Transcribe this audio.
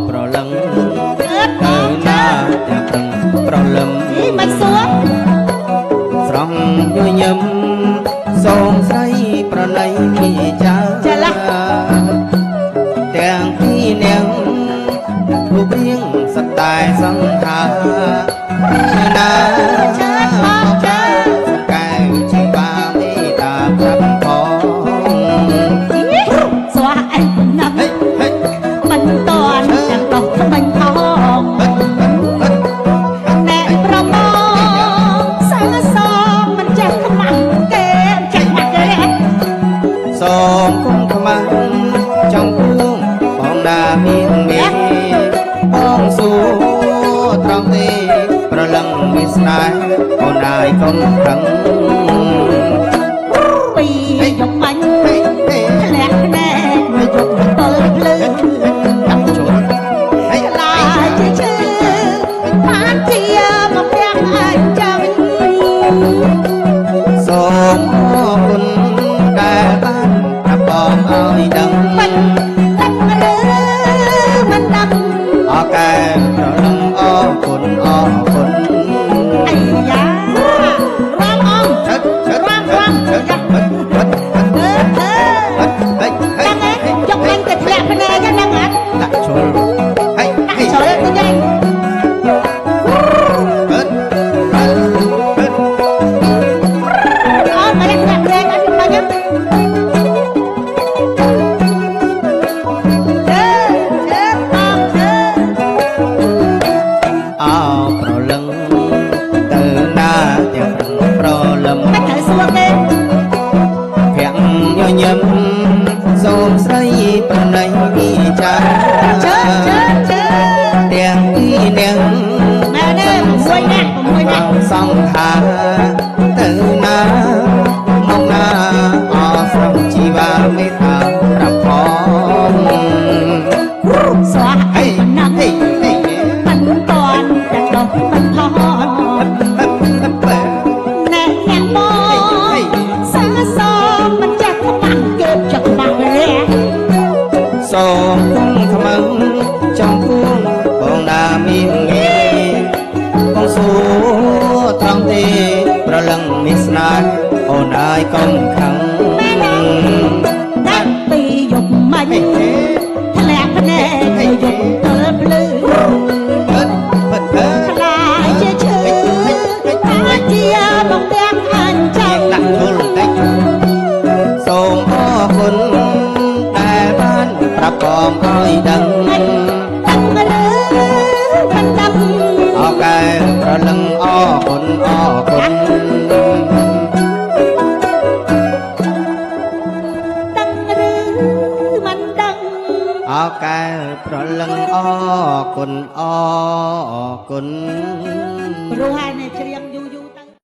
ប្រលឹងទៅណាតែប្រឹងប្រលឹងមិនសួរស្រង់ញញឹមសូមស្រីប្រណីពីចាចាឡាទាំងពីរនាងរូបរាងសត្វតែសង្ខាណាចាបងចាសកែជីវាមេតាប្រាប់ផងស្វាអែណាស់មិនតន់ទាំងដុសថ្មិញផងណែប្រមសាសងមិនចេះខ្មាំងគេចេះបាត់ទេសូមគុំខ្មាំងចំពោះបងដាមានមានបងសួរត្រង់ទេប្រលឹងមានស្នេហ៍អូនអាយកុំខឹងពីយកបាញ់ធ្លាក់ណែមកយកតលភ្លឺដាក់ជន់ហើយឡាយជាឈឺបានជាមកប្រាំងអាចចាំសូមអរគុណដែលបានប្រាប់បងឲ្យដឹងមិនដឹងឬមិនដឹងអរកែប្រលឹងអរគុណអរគុណអាយ៉ារំអងឈិតឈិតរំឈិតឈិតឈិតឈិតដឹងទេយកមិញទៅធ្លាក់ភ្នែកហ្នឹងហ៎ដាក់ជល់ហើយដាក់ចូលទៅយ៉ាងអត់មកធ្លាក់ភ្នែកអត់បាញ់អោប្រលឹងទៅណាទាំងប្រលឹងមិនត្រូវសួរទេភាំងញញឹមសូមស្រីប្រណីចាទាំងពីរនាងមែនទេ6នាក់សង្ខាទៅណាមកណាអស្រងជីវាមេតាប្រាប់ផងស្វាអីណាស់មិនតន់តែដុសមិនផងណែញ៉ាំបងសាសងមិនចេះខ្មាំងគេចក្បាំងរះសូមគុំខ្មឹងចំពោះបងណាមានងាយបងសួរត្រង់ទេប្រលឹងមានស្នេហ៍អូនហើយកុំខឹងដាក់ពីយកមាញ់ធ្លាក់ភ្នែកយកទល់ភ្លឺខ្លាយជាឈឺថាជាបងទាំងអញ្ចឹងដាក់ជល់បន្តិចសូមអរគុណដែលបានប្រាប់បងឲ្យដឹងដឹងឬមិនដឹងអរកែប្រលឹងអរគុណអរគុណដឹងឬមិនដឹងអរកែប្រលឹងអរគុណអរគុណព្រោះហើយនេះច្រៀង